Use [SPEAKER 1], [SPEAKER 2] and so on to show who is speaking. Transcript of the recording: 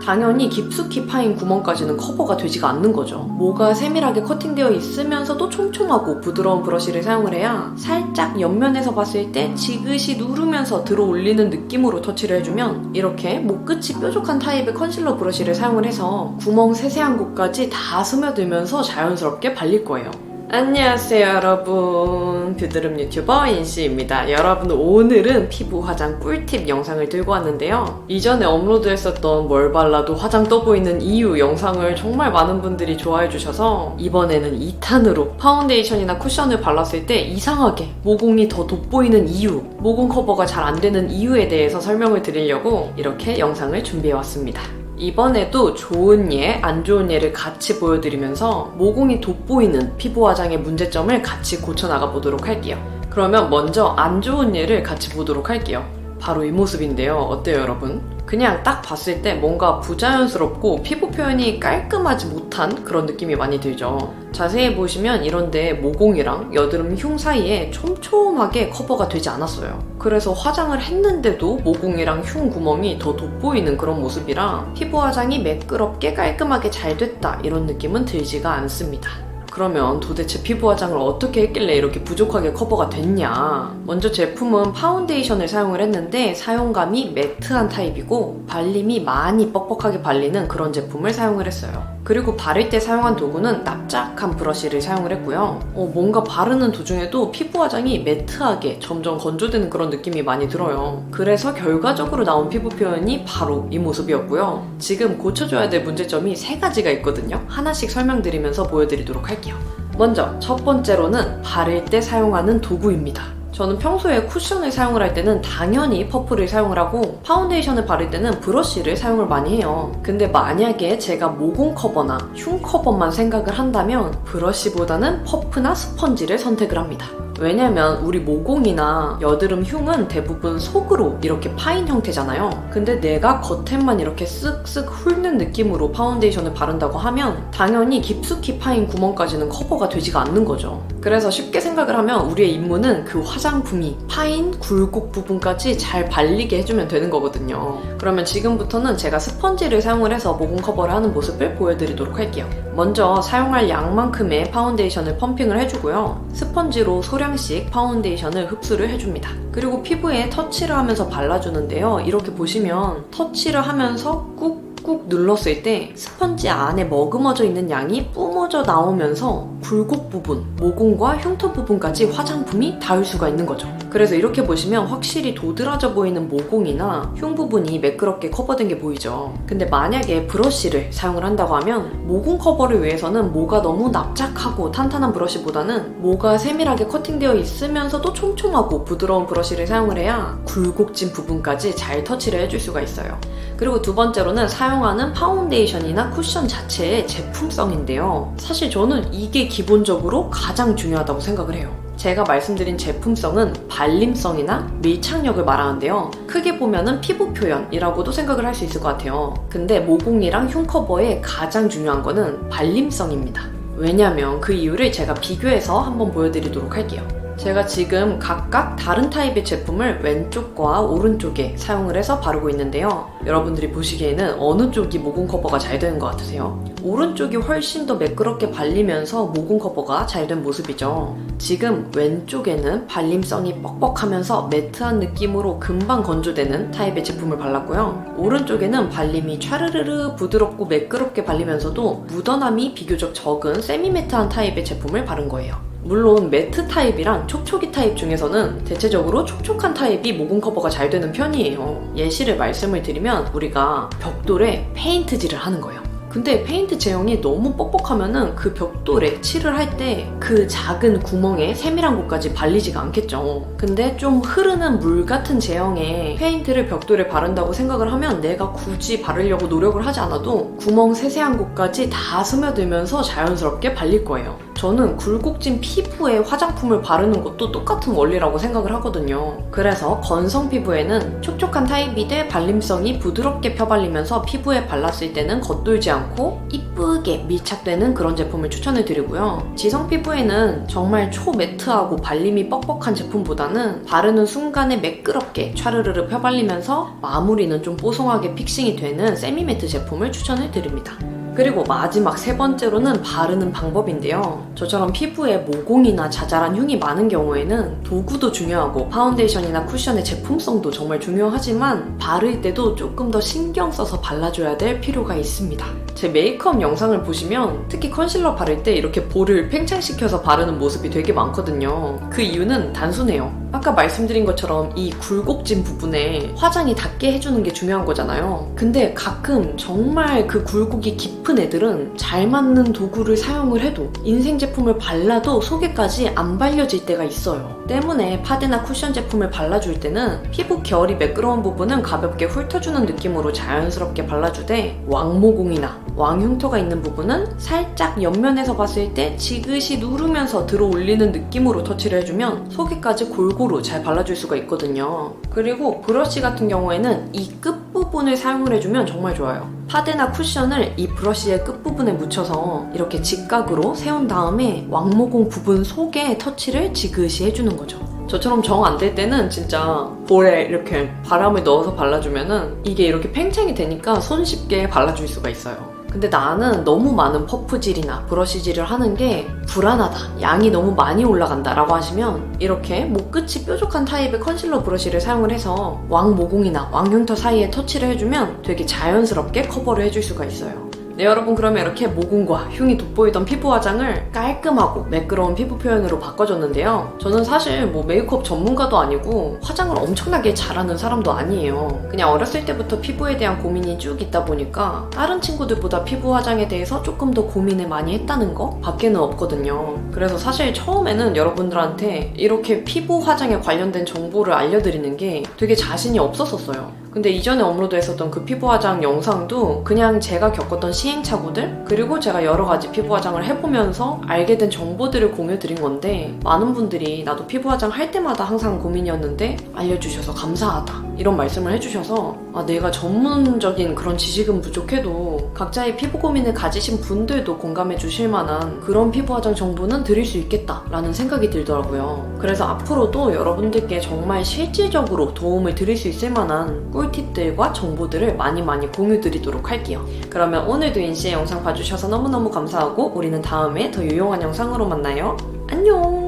[SPEAKER 1] 당연히 깊숙이 파인 구멍까지는 커버가 되지가 않는 거죠. 모가 세밀하게 커팅되어 있으면서도 촘촘하고 부드러운 브러쉬를 사용을 해야 살짝 옆면에서 봤을 때 지그시 누르면서 들어 올리는 느낌으로 터치를 해주면 이렇게 목 끝이 뾰족한 타입의 컨실러 브러쉬를 사용을 해서 구멍 세세한 곳까지 다 스며들면서 자연스럽게 발릴 거예요. 안녕하세요 여러분, 뷰드름 유튜버 인씨입니다. 여러분, 오늘은 피부 화장 꿀팁 영상을 들고 왔는데요. 이전에 업로드했었던 뭘 발라도 화장 떠보이는 이유 영상을 정말 많은 분들이 좋아해 주셔서 이번에는 2탄으로 파운데이션이나 쿠션을 발랐을 때 이상하게 모공이 더 돋보이는 이유, 모공 커버가 잘 안 되는 이유에 대해서 설명을 드리려고 이렇게 영상을 준비해 왔습니다. 이번에도 좋은 예, 안 좋은 예를 같이 보여드리면서 모공이 돋보이는 피부 화장의 문제점을 같이 고쳐나가 보도록 할게요. 그러면 먼저 안 좋은 예를 같이 보도록 할게요. 바로 이 모습인데요. 어때요 여러분? 그냥 딱 봤을 때 뭔가 부자연스럽고 피부 표현이 깔끔하지 못한 그런 느낌이 많이 들죠. 자세히 보시면 이런데 모공이랑 여드름 흉 사이에 촘촘하게 커버가 되지 않았어요. 그래서 화장을 했는데도 모공이랑 흉 구멍이 더 돋보이는 그런 모습이라 피부 화장이 매끄럽게 깔끔하게 잘 됐다 이런 느낌은 들지가 않습니다. 그러면 도대체 피부 화장을 어떻게 했길래 이렇게 부족하게 커버가 됐냐? 먼저 제품은 파운데이션을 사용을 했는데 사용감이 매트한 타입이고 발림이 많이 뻑뻑하게 발리는 그런 제품을 사용을 했어요. 그리고 바를 때 사용한 도구는 납작한 브러쉬를 사용을 했고요. 뭔가 바르는 도중에도 피부 화장이 매트하게 점점 건조되는 그런 느낌이 많이 들어요. 그래서 결과적으로 나온 피부 표현이 바로 이 모습이었고요. 지금 고쳐줘야 될 문제점이 3가지가 있거든요. 하나씩 설명드리면서 보여드리도록 할게요. 먼저 첫 번째로는 바를 때 사용하는 도구입니다. 저는 평소에 쿠션을 사용을 할 때는 당연히 퍼프를 사용을 하고 파운데이션을 바를 때는 브러쉬를 사용을 많이 해요. 근데 만약에 제가 모공 커버나 흉 커버만 생각을 한다면 브러쉬보다는 퍼프나 스펀지를 선택을 합니다. 왜냐면 우리 모공이나 여드름 흉은 대부분 속으로 이렇게 파인 형태잖아요. 근데 내가 겉에만 이렇게 쓱쓱 훑는 느낌으로 파운데이션을 바른다고 하면 당연히 깊숙이 파인 구멍까지는 커버가 되지가 않는 거죠. 그래서 쉽게 생각을 하면 우리의 임무는 그 화장품이 파인 굴곡 부분까지 잘 발리게 해주면 되는 거거든요. 그러면 지금부터는 제가 스펀지를 사용을 해서 모공 커버를 하는 모습을 보여드리도록 할게요. 먼저 사용할 양만큼의 파운데이션을 펌핑을 해주고요. 스펀지로 소량씩 파운데이션을 흡수를 해줍니다. 그리고 피부에 터치를 하면서 발라주는데요. 이렇게 보시면 터치를 하면서 꾹꾹 눌렀을 때 스펀지 안에 머금어져 있는 양이 뿜어져 나오면서 굴곡 부분, 모공과 흉터 부분까지 화장품이 닿을 수가 있는 거죠. 그래서 이렇게 보시면 확실히 도드라져 보이는 모공이나 흉 부분이 매끄럽게 커버된 게 보이죠. 근데 만약에 브러쉬를 사용을 한다고 하면 모공 커버를 위해서는 모가 너무 납작하고 탄탄한 브러쉬보다는 모가 세밀하게 커팅되어 있으면서도 촘촘하고 부드러운 브러쉬를 사용을 해야 굴곡진 부분까지 잘 터치를 해줄 수가 있어요. 그리고 두 번째로는 사용하는 파운데이션이나 쿠션 자체의 제품성인데요. 사실 저는 이게 기본적으로 가장 중요하다고 생각을 해요. 제가 말씀드린 제품성은 발림성이나 밀착력을 말하는데요. 크게 보면은 피부 표현이라고도 생각을 할 수 있을 것 같아요. 근데 모공이랑 흉 커버에 가장 중요한 거는 발림성입니다. 왜냐면 그 이유를 제가 비교해서 한번 보여드리도록 할게요. 제가 지금 각각 다른 타입의 제품을 왼쪽과 오른쪽에 사용을 해서 바르고 있는데요. 여러분들이 보시기에는 어느 쪽이 모공 커버가 잘 되는 것 같으세요? 오른쪽이 훨씬 더 매끄럽게 발리면서 모공 커버가 잘 된 모습이죠. 지금 왼쪽에는 발림성이 뻑뻑하면서 매트한 느낌으로 금방 건조되는 타입의 제품을 발랐고요. 오른쪽에는 발림이 촤르르르 부드럽고 매끄럽게 발리면서도 묻어남이 비교적 적은 세미매트한 타입의 제품을 바른 거예요. 물론 매트 타입이랑 촉촉이 타입 중에서는 대체적으로 촉촉한 타입이 모공 커버가 잘 되는 편이에요. 예시를 말씀을 드리면 우리가 벽돌에 페인트질을 하는 거예요. 근데 페인트 제형이 너무 뻑뻑하면은 그 벽돌에 칠을 할 때 그 작은 구멍에 세밀한 곳까지 발리지가 않겠죠. 근데 좀 흐르는 물 같은 제형의 페인트를 벽돌에 바른다고 생각을 하면 내가 굳이 바르려고 노력을 하지 않아도 구멍 세세한 곳까지 다 스며들면서 자연스럽게 발릴 거예요. 저는 굴곡진 피부에 화장품을 바르는 것도 똑같은 원리라고 생각을 하거든요. 그래서 건성 피부에는 촉촉한 타입이 돼 발림성이 부드럽게 펴발리면서 피부에 발랐을 때는 겉돌지 않고 이쁘게 밀착되는 그런 제품을 추천을 드리고요. 지성 피부에는 정말 초매트하고 발림이 뻑뻑한 제품보다는 바르는 순간에 매끄럽게 촤르르르 펴발리면서 마무리는 좀 뽀송하게 픽싱이 되는 세미매트 제품을 추천을 드립니다. 그리고 마지막 세 번째로는 바르는 방법인데요. 저처럼 피부에 모공이나 자잘한 흉이 많은 경우에는 도구도 중요하고 파운데이션이나 쿠션의 제품성도 정말 중요하지만 바를 때도 조금 더 신경 써서 발라줘야 될 필요가 있습니다. 제 메이크업 영상을 보시면 특히 컨실러 바를 때 이렇게 볼을 팽창시켜서 바르는 모습이 되게 많거든요. 그 이유는 단순해요. 아까 말씀드린 것처럼 이 굴곡진 부분에 화장이 닿게 해주는 게 중요한 거잖아요. 근데 가끔 정말 그 굴곡이 깊은 애들은 잘 맞는 도구를 사용을 해도 인생 제품을 발라도 속에까지 안 발려질 때가 있어요. 때문에 파데나 쿠션 제품을 발라줄 때는 피부 결이 매끄러운 부분은 가볍게 훑어주는 느낌으로 자연스럽게 발라주되 왕모공이나 왕흉터가 있는 부분은 살짝 옆면에서 봤을 때 지그시 누르면서 들어 올리는 느낌으로 터치를 해주면 속에까지 골고루 잘 발라줄 수가 있거든요. 그리고 브러쉬 같은 경우에는 이 끝부분을 사용을 해주면 정말 좋아요. 파데나 쿠션을 이 브러쉬의 끝부분에 묻혀서 이렇게 직각으로 세운 다음에 왕모공 부분 속에 터치를 지그시 해주는 거죠. 저처럼 정 안 될 때는 진짜 볼에 이렇게 바람을 넣어서 발라주면은 이게 이렇게 팽창이 되니까 손쉽게 발라줄 수가 있어요. 근데 나는 너무 많은 퍼프질이나 브러쉬질을 하는 게 불안하다, 양이 너무 많이 올라간다 라고 하시면 이렇게 목끝이 뾰족한 타입의 컨실러 브러쉬를 사용을 해서 왕모공이나 왕흉터 사이에 터치를 해주면 되게 자연스럽게 커버를 해줄 수가 있어요. 네, 여러분, 그러면 이렇게 모공과 흉이 돋보이던 피부 화장을 깔끔하고 매끄러운 피부 표현으로 바꿔줬는데요. 저는 사실 메이크업 전문가도 아니고 화장을 엄청나게 잘하는 사람도 아니에요. 그냥 어렸을 때부터 피부에 대한 고민이 쭉 있다 보니까 다른 친구들보다 피부 화장에 대해서 조금 더 고민을 많이 했다는 거 밖에는 없거든요. 그래서 사실 처음에는 여러분들한테 이렇게 피부 화장에 관련된 정보를 알려드리는 게 되게 자신이 없었었어요. 근데 이전에 업로드했었던 그 피부 화장 영상도 그냥 제가 겪었던 시행착오들, 그리고 제가 여러 가지 피부 화장을 해보면서 알게 된 정보들을 공유드린 건데, 많은 분들이 나도 피부 화장 할 때마다 항상 고민이었는데 알려주셔서 감사하다 이런 말씀을 해주셔서 내가 전문적인 그런 지식은 부족해도 각자의 피부 고민을 가지신 분들도 공감해 주실 만한 그런 피부 화장 정보는 드릴 수 있겠다라는 생각이 들더라고요. 그래서 앞으로도 여러분들께 정말 실질적으로 도움을 드릴 수 있을 만한 꿀팁들과 정보들을 많이 공유 드리도록 할게요. 그러면 오늘도 인씨의 영상 봐주셔서 너무너무 감사하고 우리는 다음에 더 유용한 영상으로 만나요. 안녕!